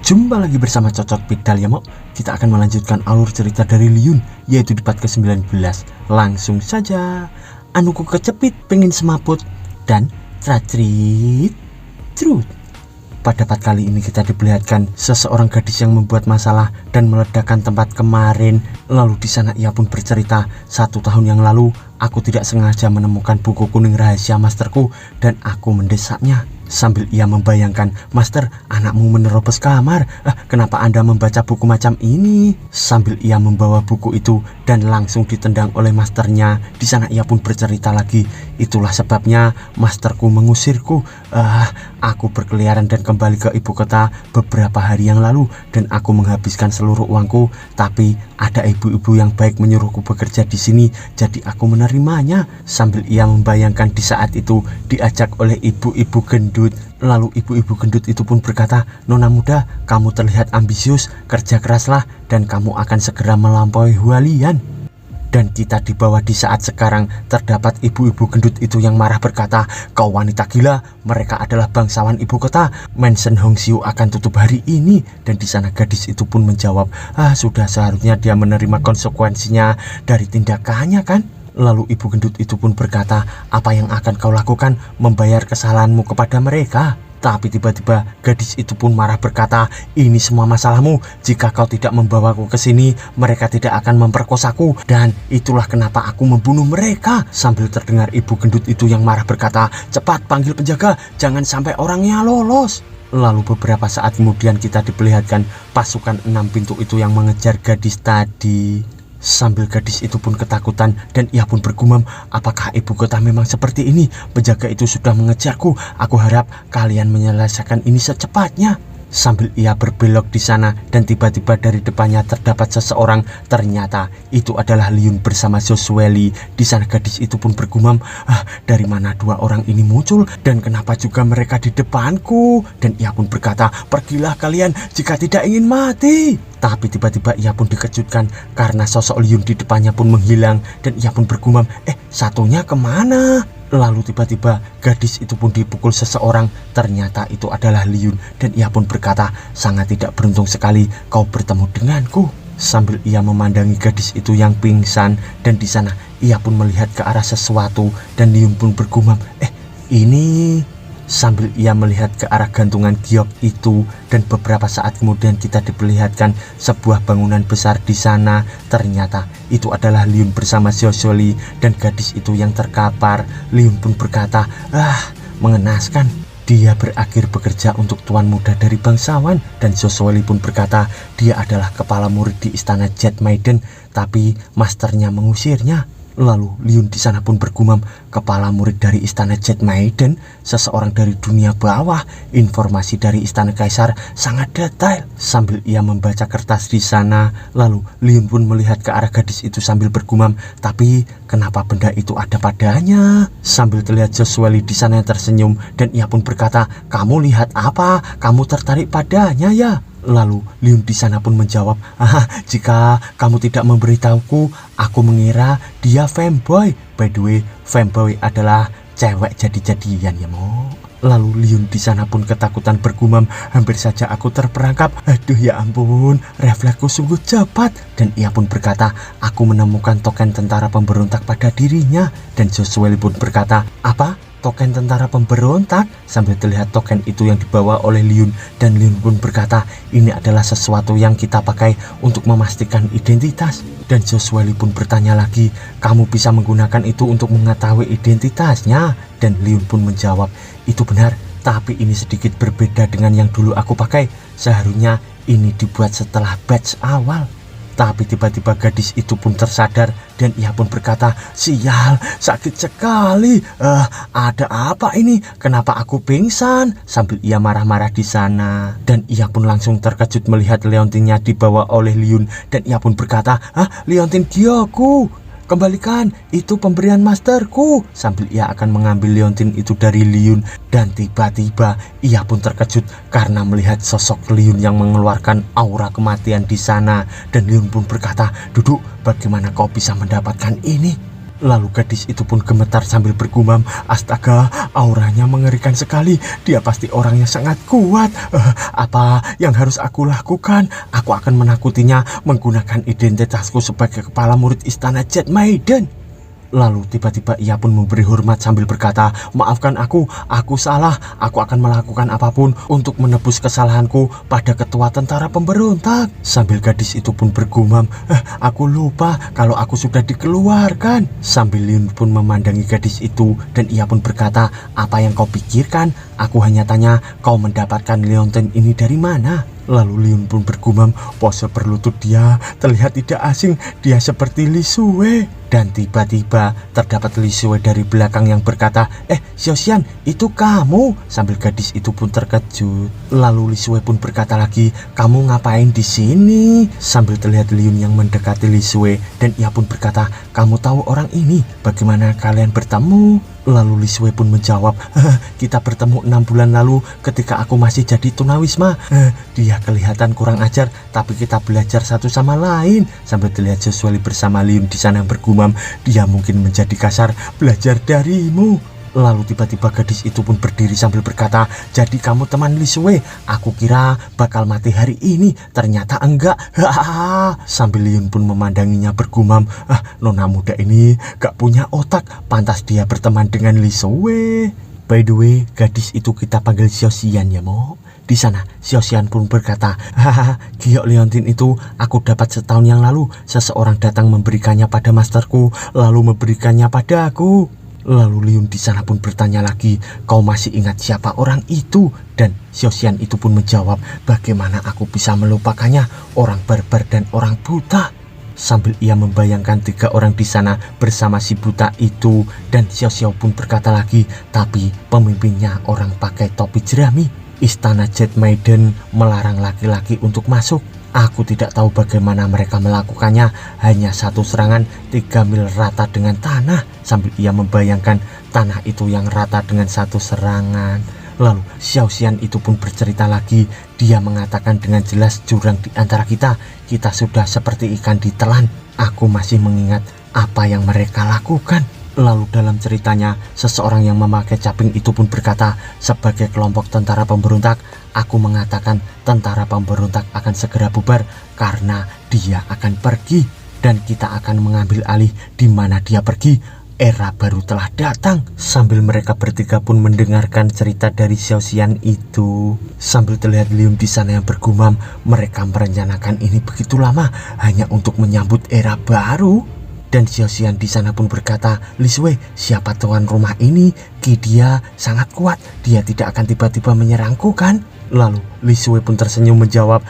Jumpa lagi bersama Cocok Pidal ya Mok. Kita akan melanjutkan alur cerita dari Liyun, yaitu di part ke-19. Langsung saja. Anuku kecepit pengen semaput dan tracrit trut. Pada part kali ini kita diperlihatkan seseorang gadis yang membuat masalah dan meledakkan tempat kemarin. Lalu di sana ia pun bercerita, 1 tahun yang lalu aku tidak sengaja menemukan buku kuning rahasia masterku dan aku mendesaknya. Sambil ia membayangkan, "Master, anakmu menerobos kamar. Kenapa Anda membaca buku macam ini?" Sambil ia membawa buku itu dan langsung ditendang oleh masternya. Di sana ia pun bercerita lagi, "Itulah sebabnya masterku mengusirku. Aku berkeliaran dan kembali ke ibu kota beberapa hari yang lalu dan aku menghabiskan seluruh uangku. Tapi ada ibu-ibu yang baik menyuruhku bekerja di sini, jadi aku menerimanya." Sambil ia membayangkan di saat itu diajak oleh ibu-ibu gendut. Lalu ibu-ibu gendut itu pun berkata, "Nona muda, kamu terlihat ambisius, kerja keraslah dan kamu akan segera melampaui Hualian." Dan kita di bawah di saat sekarang terdapat ibu-ibu gendut itu yang marah berkata, "Kau wanita gila, mereka adalah bangsawan ibu kota. Mansion Hongxiu akan tutup hari ini." Dan di sana gadis itu pun menjawab, "Sudah seharusnya dia menerima konsekuensinya dari tindakannya kan?" Lalu ibu gendut itu pun berkata, "Apa yang akan kau lakukan? Membayar kesalahanmu kepada mereka?" Tapi tiba-tiba gadis itu pun marah berkata, "Ini semua masalahmu. Jika kau tidak membawaku ke sini, mereka tidak akan memperkosaku. Dan itulah kenapa aku membunuh mereka." Sambil terdengar ibu gendut itu yang marah berkata, "Cepat panggil penjaga, jangan sampai orangnya lolos." Lalu beberapa saat kemudian kita diperlihatkan pasukan 6 pintu itu yang mengejar gadis tadi. Sambil gadis itu pun ketakutan dan ia pun bergumam, "Apakah ibu kota memang seperti ini? Penjaga itu sudah mengejarku. Aku harap kalian menyelesaikan ini secepatnya." Sambil ia berbelok di sana dan tiba-tiba dari depannya terdapat seseorang. Ternyata itu adalah Liyun bersama Josueli. Di sana gadis itu pun bergumam, "Dari mana 2 orang ini muncul dan kenapa juga mereka di depanku?" Dan ia pun berkata, "Pergilah kalian jika tidak ingin mati." Tapi tiba-tiba ia pun dikejutkan karena sosok Liyun di depannya pun menghilang dan ia pun bergumam, "Satunya kemana?" Lalu tiba-tiba gadis itu pun dipukul seseorang. Ternyata itu adalah Liyun dan ia pun berkata, "Sangat tidak beruntung sekali kau bertemu denganku." Sambil ia memandangi gadis itu yang pingsan dan di sana ia pun melihat ke arah sesuatu dan Liyun pun bergumam, "Ini..." Sambil ia melihat ke arah gantungan giok itu dan beberapa saat kemudian kita diperlihatkan sebuah bangunan besar di sana. Ternyata itu adalah Liyun bersama Josueli dan gadis itu yang terkapar. Liyun pun berkata, mengenaskan. Dia berakhir bekerja untuk tuan muda dari bangsawan. Dan Josueli pun berkata, dia adalah kepala murid di istana Jet Maiden, tapi masternya mengusirnya. Lalu Liyun di sana pun bergumam, "Kepala murid dari istana Jet Maiden, seseorang dari dunia bawah. Informasi dari istana kaisar sangat detail." Sambil ia membaca kertas di sana, lalu Liyun pun melihat ke arah gadis itu sambil bergumam, "Tapi kenapa benda itu ada padanya?" Sambil terlihat Josueli di sana yang tersenyum dan ia pun berkata, "Kamu lihat apa? Kamu tertarik padanya ya?" Lalu Liyun di sana pun menjawab, "Jika kamu tidak memberitahuku, aku mengira dia femboy. By the way, femboy adalah cewek jadi-jadian ya Mo." Lalu Liyun di sana pun ketakutan bergumam, "Hampir saja aku terperangkap. Aduh ya ampun, refleksku sungguh cepat." Dan ia pun berkata, "Aku menemukan token tentara pemberontak pada dirinya." Dan Josueli pun berkata, "Apa? Token tentara pemberontak?" Sambil terlihat token itu yang dibawa oleh Liyun dan Liyun pun berkata, "Ini adalah sesuatu yang kita pakai untuk memastikan identitas." Dan Josueli pun bertanya lagi, "Kamu bisa menggunakan itu untuk mengetahui identitasnya?" Dan Liyun pun menjawab, "Itu benar, tapi ini sedikit berbeda dengan yang dulu aku pakai. Seharusnya ini dibuat setelah batch awal." Tapi tiba-tiba gadis itu pun tersadar dan ia pun berkata, "Sial, sakit sekali. Ada apa ini? Kenapa aku pingsan?" Sambil ia marah-marah di sana. Dan ia pun langsung terkejut melihat leontinnya dibawa oleh Liyun dan ia pun berkata, "Leontin Gyoku, kembalikan, itu pemberian masterku." Sambil ia akan mengambil leontin itu dari Liyun dan tiba-tiba ia pun terkejut karena melihat sosok Liyun yang mengeluarkan aura kematian di sana. Dan Liyun pun berkata, "Duduk, bagaimana kau bisa mendapatkan ini?" Lalu gadis itu pun gemetar sambil bergumam, astaga, auranya mengerikan sekali. Dia pasti orangnya sangat kuat. Apa yang harus aku lakukan? Aku akan menakutinya menggunakan identitasku sebagai kepala murid istana Jet Maiden. Lalu tiba-tiba ia pun memberi hormat sambil berkata, maafkan aku salah, aku akan melakukan apapun untuk menebus kesalahanku pada ketua tentara pemberontak. Sambil gadis itu pun bergumam, aku lupa kalau aku sudah dikeluarkan. Sambil Liun pun memandangi gadis itu dan ia pun berkata, apa yang kau pikirkan? Aku hanya tanya, kau mendapatkan leontin ini dari mana? Lalu Liun pun bergumam, pose berlutut dia terlihat tidak asing, dia seperti Li Sue. Dan tiba-tiba terdapat Li Sue dari belakang yang berkata, Xiaoxian, itu kamu? Sambil gadis itu pun terkejut. Lalu Li Sue pun berkata lagi, kamu ngapain di sini? Sambil terlihat Liun yang mendekati Li Sue dan ia pun berkata, kamu tahu orang ini? Bagaimana kalian bertemu? Lalu Li Sue pun menjawab, kita bertemu 6 bulan lalu ketika aku masih jadi tunawisma. Dia kelihatan kurang ajar, tapi kita belajar satu sama lain. Sambil terlihat Joshua bersama Liun di sana bergumam, dia mungkin menjadi kasar, belajar darimu. Lalu tiba-tiba gadis itu pun berdiri sambil berkata, jadi kamu teman Li Sue? Aku kira bakal mati hari ini, ternyata enggak. Sambil Liun pun memandanginya bergumam, nona muda ini gak punya otak, pantas dia berteman dengan Li Sue. By the way, gadis itu kita panggil Xiaoxian ya Mo. Di sana Xiaoxian pun berkata, giok leontin itu aku dapat setahun yang lalu. Seseorang datang memberikannya pada masterku, lalu memberikannya pada aku. Lalu Liun di sana pun bertanya lagi, kau masih ingat siapa orang itu? Dan Xiaoxian itu pun menjawab, bagaimana aku bisa melupakannya, orang barbar dan orang buta. Sambil ia membayangkan 3 orang di sana bersama si buta itu. Dan Xiao pun berkata lagi, tapi pemimpinnya orang pakai topi jerami. Istana Jet Maiden melarang laki-laki untuk masuk. Aku tidak tahu bagaimana mereka melakukannya, hanya satu serangan 3 mil rata dengan tanah. Sambil ia membayangkan tanah itu yang rata dengan satu serangan. Lalu Xiaoxian itu pun bercerita lagi, dia mengatakan dengan jelas jurang di antara kita sudah seperti ikan ditelan. Aku masih mengingat apa yang mereka lakukan. Lalu dalam ceritanya, seseorang yang memakai caping itu pun berkata, sebagai kelompok tentara pemberontak, aku mengatakan tentara pemberontak akan segera bubar karena dia akan pergi dan kita akan mengambil alih di mana dia pergi. Era baru telah datang. Sambil mereka bertiga pun mendengarkan cerita dari Xiaoxian itu, sambil terlihat Liun di sana yang bergumam, mereka merencanakan ini begitu lama hanya untuk menyambut era baru. Dan Xiaoxian di sana pun berkata, Li Sue, siapa tuan rumah ini? Dia sangat kuat, dia tidak akan tiba-tiba menyerangku kan? Lalu Li Sue pun tersenyum menjawab,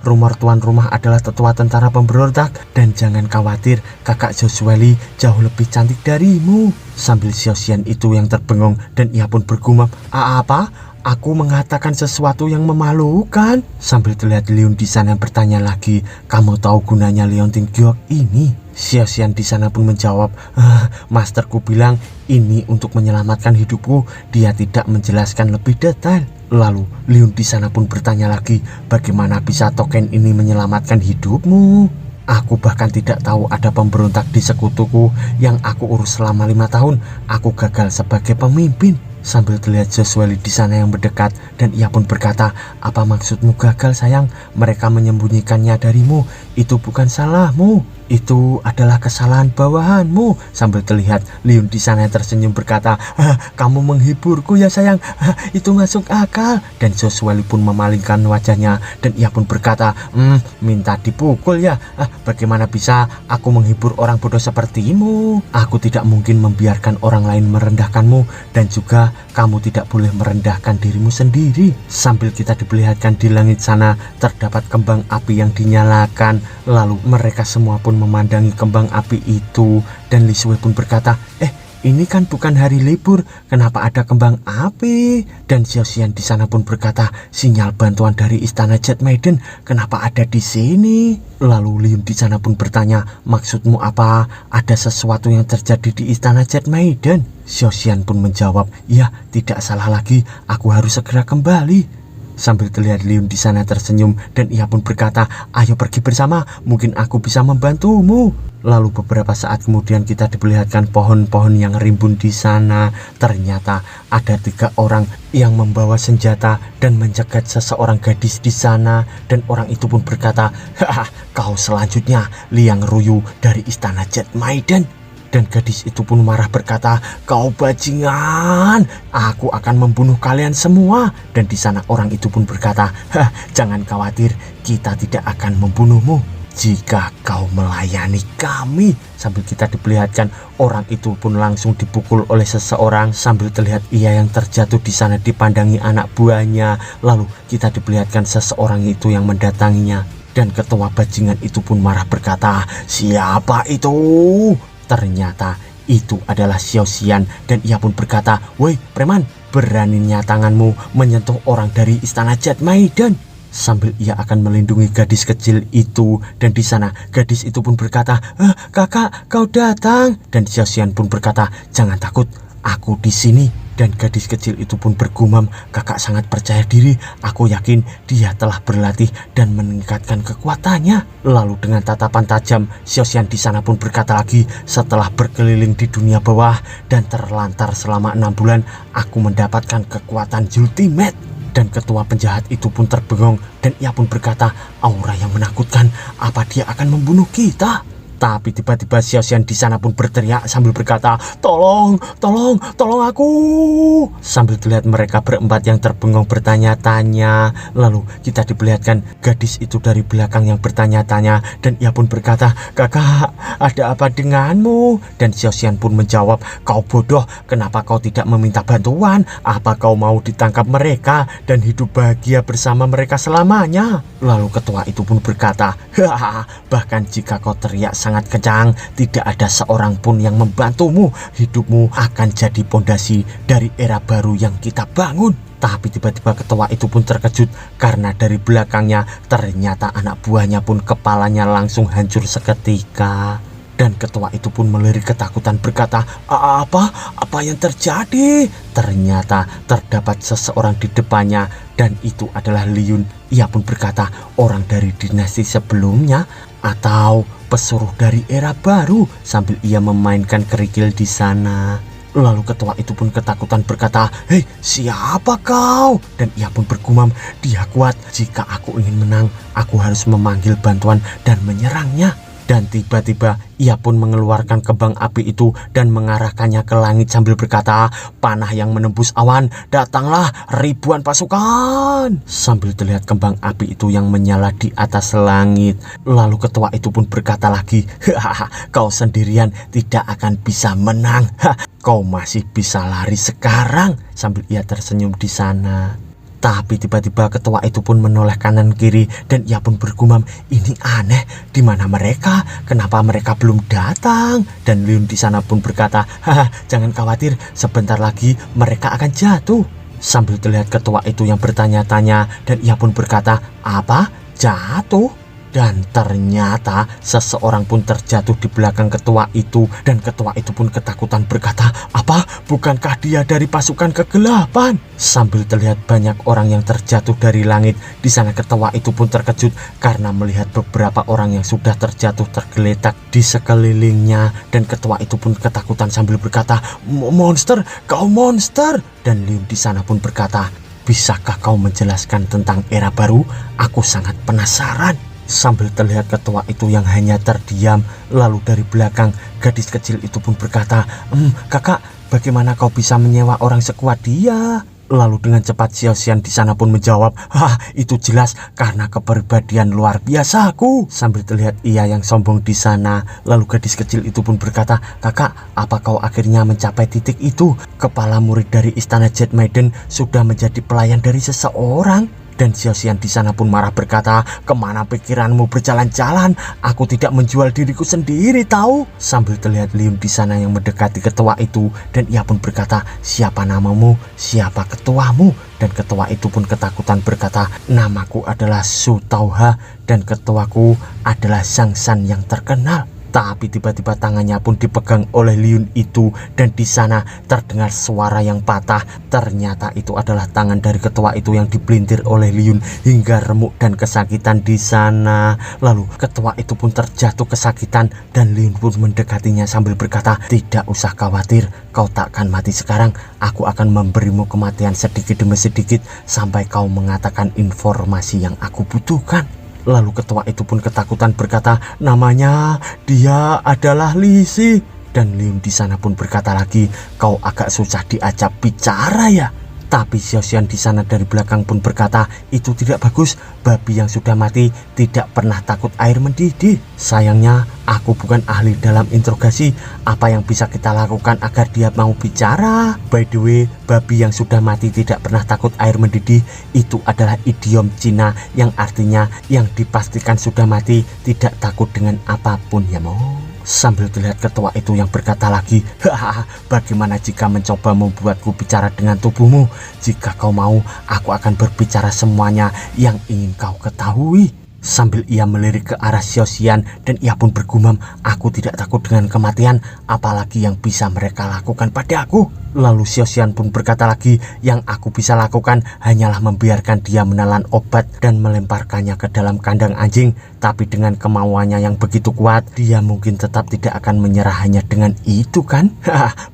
rumor tuan rumah adalah tetua tentara pemberontak, dan jangan khawatir, kakak Joshua Li jauh lebih cantik darimu. Sambil Xiaoxian itu yang terbengung dan ia pun bergumam, apa? Aku mengatakan sesuatu yang memalukan. Sambil terlihat Liun di sana bertanya lagi, kamu tahu gunanya leontin giok ini? Xiaoxian di sana pun menjawab, masterku bilang ini untuk menyelamatkan hidupku. Dia tidak menjelaskan lebih detail. Lalu Liun di sana pun bertanya lagi, bagaimana bisa token ini menyelamatkan hidupmu? Aku bahkan tidak tahu ada pemberontak di sekutuku yang aku urus selama 5 tahun. Aku gagal sebagai pemimpin. Sambil terlihat Joshua di sana yang mendekat dan ia pun berkata, apa maksudmu gagal sayang? Mereka menyembunyikannya darimu. Itu bukan salahmu, itu adalah kesalahan bawahanmu. Sambil terlihat Liun di sana yang tersenyum berkata, kamu menghiburku ya sayang, itu masuk akal. Dan Joshua pun memalingkan wajahnya dan ia pun berkata, minta dipukul ya, bagaimana bisa aku menghibur orang bodoh sepertimu? Aku tidak mungkin membiarkan orang lain merendahkanmu, dan juga kamu tidak boleh merendahkan dirimu sendiri. Sambil kita diperlihatkan di langit sana terdapat kembang api yang dinyalakan. Lalu mereka semua pun memandangi kembang api itu dan Li Sue pun berkata, ini kan bukan hari libur, kenapa ada kembang api? Dan Xiaoxian di sana pun berkata, sinyal bantuan dari istana Jet Maiden, kenapa ada di sini? Lalu Liun di sana pun bertanya, maksudmu apa? Ada sesuatu yang terjadi di istana Jet Maiden? Xiaoxian pun menjawab, ya tidak salah lagi, aku harus segera kembali. Sambil terlihat Liun di sana tersenyum dan ia pun berkata, ayo pergi bersama, mungkin aku bisa membantumu. Lalu beberapa saat kemudian kita diperlihatkan pohon-pohon yang rimbun di sana. Ternyata ada 3 orang yang membawa senjata dan mencegat seseorang gadis di sana. Dan orang itu pun berkata, haha, kau selanjutnya Liang Ruyu dari istana Jet Maiden. Dan gadis itu pun marah berkata, kau bajingan, aku akan membunuh kalian semua. Dan di sana orang itu pun berkata, jangan khawatir, kita tidak akan membunuhmu jika kau melayani kami. Sambil kita diperlihatkan orang itu pun langsung dipukul oleh seseorang. Sambil terlihat ia yang terjatuh di sana dipandangi anak buahnya. Lalu kita diperlihatkan seseorang itu yang mendatanginya. Dan ketua bajingan itu pun marah berkata, siapa itu? Ternyata itu adalah Xiao Xian dan ia pun berkata, woi preman, beraninya tanganmu menyentuh orang dari istana Jet Maiden. Sambil ia akan melindungi gadis kecil itu. Dan di sana gadis itu pun berkata, kakak kau datang. Dan Xiao Xian pun berkata, jangan takut, aku di sini. Dan gadis kecil itu pun bergumam, kakak sangat percaya diri, aku yakin dia telah berlatih dan meningkatkan kekuatannya. Lalu dengan tatapan tajam, Xiao Xian di sana pun berkata lagi, setelah berkeliling di dunia bawah dan terlantar selama 6 bulan, aku mendapatkan kekuatan ultimate. Dan ketua penjahat itu pun terbengong dan ia pun berkata, aura yang menakutkan, apa dia akan membunuh kita? Tapi tiba-tiba Xiao Xian di sana pun berteriak sambil berkata, tolong, tolong, tolong aku. Sambil terlihat mereka berempat yang terbengong bertanya-tanya. Lalu kita diperlihatkan gadis itu dari belakang yang bertanya-tanya. Dan ia pun berkata, kakak, ada apa denganmu? Dan Xiao Xian pun menjawab, kau bodoh, kenapa kau tidak meminta bantuan? Apa kau mau ditangkap mereka dan hidup bahagia bersama mereka selamanya? Lalu ketua itu pun berkata, hahaha, bahkan jika kau teriak sangat kencang, tidak ada seorang pun yang membantumu. Hidupmu akan jadi pondasi dari era baru yang kita bangun. Tapi tiba-tiba ketua itu pun terkejut karena dari belakangnya ternyata anak buahnya pun kepalanya langsung hancur seketika. Dan ketua itu pun melirik ketakutan berkata, apa yang terjadi? Ternyata terdapat seseorang di depannya dan itu adalah Liun. Ia pun berkata, orang dari dinasti sebelumnya atau pesuruh dari era baru, sambil ia memainkan kerikil di sana. Lalu ketua itu pun ketakutan berkata, hei, siapa kau? Dan ia pun bergumam, dia kuat, jika aku ingin menang, aku harus memanggil bantuan dan menyerangnya. Dan tiba-tiba ia pun mengeluarkan kembang api itu dan mengarahkannya ke langit sambil berkata, panah yang menembus awan, datanglah ribuan pasukan. Sambil terlihat kembang api itu yang menyala di atas langit. Lalu ketua itu pun berkata lagi, hahaha, kau sendirian tidak akan bisa menang. Kau masih bisa lari sekarang. Sambil ia tersenyum di sana. Tapi tiba-tiba ketua itu pun menoleh kanan kiri dan ia pun bergumam, ini aneh, di mana mereka? Kenapa mereka belum datang? Dan Liun di sana pun berkata, haha, jangan khawatir, sebentar lagi mereka akan jatuh. Sambil terlihat ketua itu yang bertanya-tanya dan ia pun berkata, apa? Jatuh? Dan ternyata seseorang pun terjatuh di belakang ketua itu. Dan ketua itu pun ketakutan berkata, apa? Bukankah dia dari pasukan kegelapan? Sambil terlihat banyak orang yang terjatuh dari langit. Di sana ketua itu pun terkejut karena melihat beberapa orang yang sudah terjatuh tergeletak di sekelilingnya. Dan ketua itu pun ketakutan sambil berkata, monster, kau monster. Dan Liun di sana pun berkata, bisakah kau menjelaskan tentang era baru? Aku sangat penasaran. Sambil terlihat ketua itu yang hanya terdiam. Lalu dari belakang gadis kecil itu pun berkata, kakak, bagaimana kau bisa menyewa orang sekuat dia? Lalu dengan cepat Xiao Xian di sana pun menjawab, itu jelas karena kepribadian luar biasaku. Sambil terlihat ia yang sombong di sana. Lalu gadis kecil itu pun berkata, kakak, apa kau akhirnya mencapai titik itu? Kepala murid dari istana Jet Maiden sudah menjadi pelayan dari seseorang. Dan Xiao Xian di sana pun marah berkata, kemana pikiranmu berjalan-jalan? Aku tidak menjual diriku sendiri tahu. Sambil terlihat Liun di sana yang mendekati ketua itu dan ia pun berkata, siapa namamu? Siapa ketuamu? Dan ketua itu pun ketakutan berkata, namaku adalah Su Tauha dan ketuaku adalah Zhang San yang terkenal. Tapi tiba-tiba tangannya pun dipegang oleh Liun itu dan di sana terdengar suara yang patah. Ternyata itu adalah tangan dari ketua itu yang dipelintir oleh Liun hingga remuk dan kesakitan di sana. Lalu ketua itu pun terjatuh kesakitan dan Liun pun mendekatinya sambil berkata, "Tidak usah khawatir, kau takkan mati sekarang. Aku akan memberimu kematian sedikit demi sedikit sampai kau mengatakan informasi yang aku butuhkan." Lalu ketua itu pun ketakutan berkata, "Namanya dia adalah Lisi." Dan Liun di sana pun berkata lagi, "Kau agak susah diajak bicara ya." Tapi Xiaoxian di sana dari belakang pun berkata, "Itu tidak bagus. Babi yang sudah mati tidak pernah takut air mendidih. Sayangnya aku bukan ahli dalam interogasi. Apa yang bisa kita lakukan agar dia mau bicara?" By the way, babi yang sudah mati tidak pernah takut air mendidih itu adalah idiom Cina yang artinya yang dipastikan sudah mati tidak takut dengan apapun ya mo. Sambil terlihat ketua itu yang berkata lagi, "Hahaha, bagaimana jika mencoba membuatku bicara dengan tubuhmu? Jika kau mau, aku akan berbicara semuanya yang ingin kau ketahui." Sambil ia melirik ke arah Xiaoxian dan ia pun bergumam, "Aku tidak takut dengan kematian, apalagi yang bisa mereka lakukan pada aku." Lalu Xiaoxian pun berkata lagi, "Yang aku bisa lakukan hanyalah membiarkan dia menelan obat dan melemparkannya ke dalam kandang anjing. Tapi dengan kemauannya yang begitu kuat, dia mungkin tetap tidak akan menyerah hanya dengan itu kan?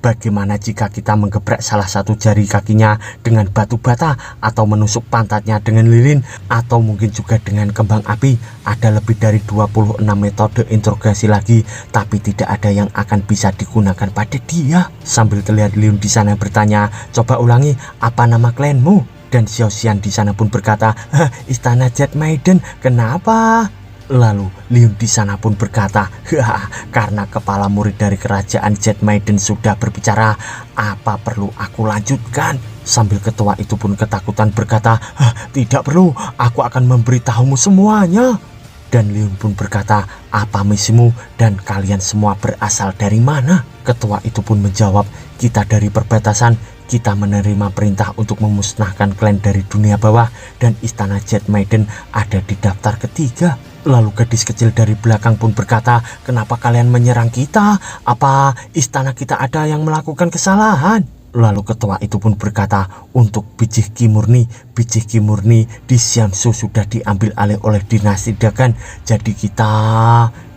Bagaimana jika kita menggeprek salah satu jari kakinya dengan batu bata, atau menusuk pantatnya dengan lilin, atau mungkin juga dengan kembang api? Ada lebih dari 26 metode interogasi lagi, tapi tidak ada yang akan bisa digunakan pada dia." Sambil terlihat Liun di sana bertanya, "Coba ulangi, apa nama klanmu?" Dan Xiaoxian di sana pun berkata, "Istana Jet Maiden." "Kenapa?" Lalu Liun di sana pun berkata, "Karena kepala murid dari kerajaan Jet Maiden sudah berbicara. Apa perlu aku lanjutkan?" Sambil ketua itu pun ketakutan berkata, "Tidak perlu, aku akan memberitahumu semuanya." Dan Liun pun berkata, "Apa misimu dan kalian semua berasal dari mana?" Ketua itu pun menjawab, "Kita dari perbatasan. Kita menerima perintah untuk memusnahkan klan dari dunia bawah dan istana Jet Maiden ada di daftar ketiga." Lalu gadis kecil dari belakang pun berkata, "Kenapa kalian menyerang kita? Apa istana kita ada yang melakukan kesalahan?" Lalu ketua itu pun berkata, "Untuk biji Qi murni di Xiangsu sudah diambil alih oleh dinasti Dagan. Jadi kita..."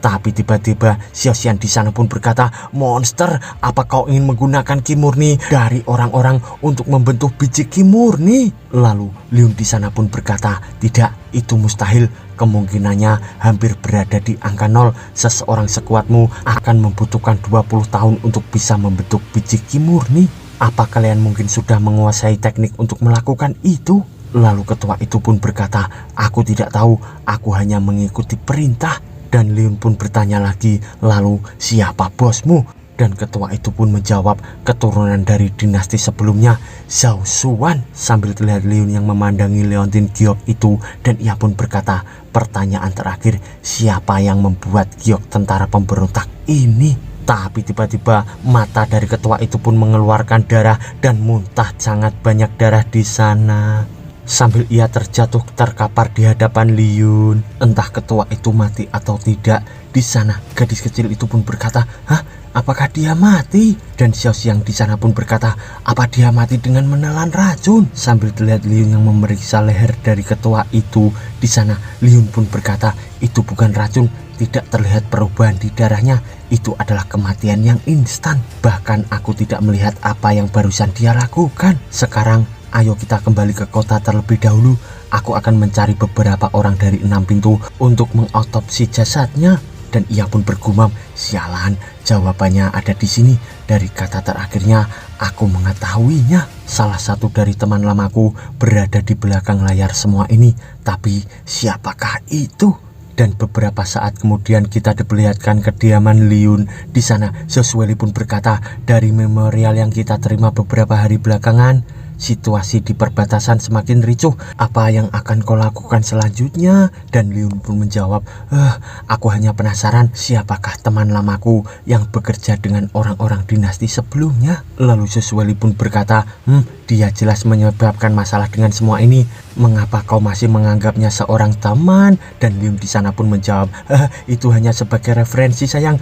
Tapi tiba-tiba Xiaoxian di sana pun berkata, "Monster, apa kau ingin menggunakan Qi murni dari orang-orang untuk membentuk biji Qi murni?" Lalu Liun di sana pun berkata, "Tidak, itu mustahil. Kemungkinannya hampir berada di angka 0. Seseorang sekuatmu akan membutuhkan 20 tahun untuk bisa membentuk biji Qi murni. Apa kalian mungkin sudah menguasai teknik untuk melakukan itu?" Lalu ketua itu pun berkata, "Aku tidak tahu, aku hanya mengikuti perintah." Dan Liun pun bertanya lagi, "Lalu siapa bosmu?" Dan ketua itu pun menjawab, "Keturunan dari dinasti sebelumnya, Zhao Xuan." Sambil terlihat Liun yang memandangi Leontin Giok itu dan ia pun berkata, "Pertanyaan terakhir, siapa yang membuat Giok tentara pemberontak ini?" Tapi tiba-tiba mata dari ketua itu pun mengeluarkan darah dan muntah sangat banyak darah di sana. Sambil ia terjatuh terkapar di hadapan Liun. Entah ketua itu mati atau tidak. Di sana gadis kecil itu pun berkata, "Hah? Apakah dia mati?" Dan Xiaoxian di sana pun berkata, "Apa dia mati dengan menelan racun?" Sambil terlihat Liun yang memeriksa leher dari ketua itu. Di sana Liun pun berkata, "Itu bukan racun. Tidak terlihat perubahan di darahnya. Itu adalah kematian yang instan. Bahkan aku tidak melihat apa yang barusan dia lakukan. Sekarang ayo kita kembali ke kota terlebih dahulu. Aku akan mencari beberapa orang dari 6 pintu untuk mengautopsi jasadnya." Dan ia pun bergumam, "Sialan, jawabannya ada di sini. Dari kata terakhirnya, aku mengetahuinya. Salah satu dari teman lamaku berada di belakang layar semua ini. Tapi siapakah itu?" Dan beberapa saat kemudian kita diperlihatkan kediaman Liun. Di sana Josueli pun berkata, "Dari memorial yang kita terima beberapa hari belakangan, situasi di perbatasan semakin ricuh. Apa yang akan kau lakukan selanjutnya?" Dan Liun pun menjawab, "Aku hanya penasaran siapakah teman lamaku yang bekerja dengan orang-orang dinasti sebelumnya." Lalu Josueli pun berkata, Dia jelas menyebabkan masalah dengan semua ini. Mengapa kau masih menganggapnya seorang teman? Dan Liun di sana pun menjawab, itu hanya sebagai referensi sayang.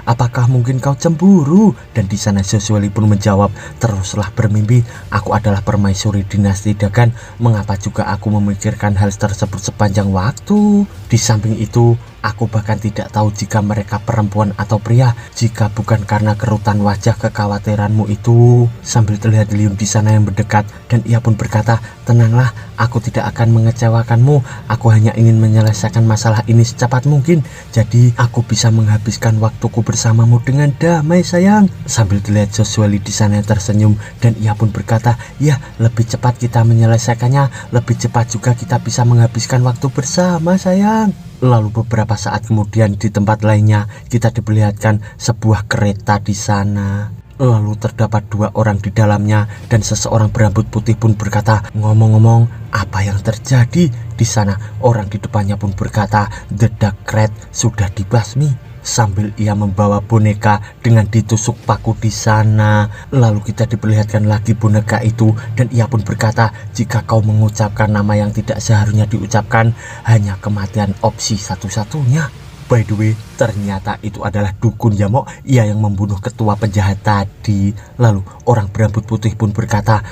Apakah mungkin kau cemburu? Dan di sana Joshua pun menjawab, teruslah bermimpi. Aku adalah permaisuri dinasti Dagan. Mengapa juga aku memikirkan hal tersebut sepanjang waktu? Di samping itu, aku bahkan tidak tahu jika mereka perempuan atau pria, jika bukan karena kerutan wajah kekhawatiranmu itu. Sambil terlihat Liun di sana yang mendekat, dan ia pun berkata, tenanglah, aku tidak akan mengecewakanmu. Aku hanya ingin menyelesaikan masalah ini secepat mungkin. Jadi aku bisa menghabiskan waktuku bersamamu dengan damai sayang. Sambil terlihat Joshua di sana yang tersenyum, dan ia pun berkata, ya lebih cepat kita menyelesaikannya, lebih cepat juga kita bisa menghabiskan waktu bersama sayang. Lalu beberapa saat kemudian di tempat lainnya kita diperlihatkan sebuah kereta di sana. Lalu terdapat 2 orang di dalamnya, dan seseorang berambut putih pun berkata, ngomong-ngomong, apa yang terjadi di sana? Orang di depannya pun berkata, The Dark Rat sudah dibasmi. Sambil ia membawa boneka dengan ditusuk paku di sana. Lalu kita diperlihatkan lagi boneka itu, dan ia pun berkata, jika kau mengucapkan nama yang tidak seharusnya diucapkan, hanya kematian opsi satu-satunya. By the way, ternyata itu adalah dukun ya Mok, ia yang membunuh ketua penjahat tadi. Lalu orang berambut putih pun berkata,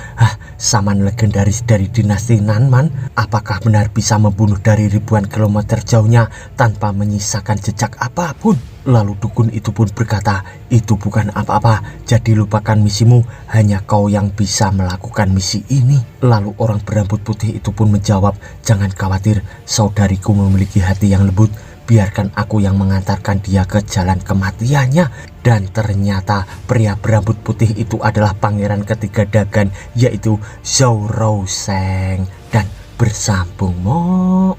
saman legendaris dari dinasti Nanman, apakah benar bisa membunuh dari ribuan kilometer jauhnya tanpa menyisakan jejak apapun? Lalu dukun itu pun berkata, itu bukan apa-apa, jadi lupakan misimu, hanya kau yang bisa melakukan misi ini. Lalu orang berambut putih itu pun menjawab, jangan khawatir, saudariku memiliki hati yang lembut, biarkan aku yang mengantarkan dia ke jalan kematiannya. Dan ternyata pria berambut putih itu adalah pangeran ketiga Dagan, yaitu Zhou Rouseng. Dan bersambung Mo.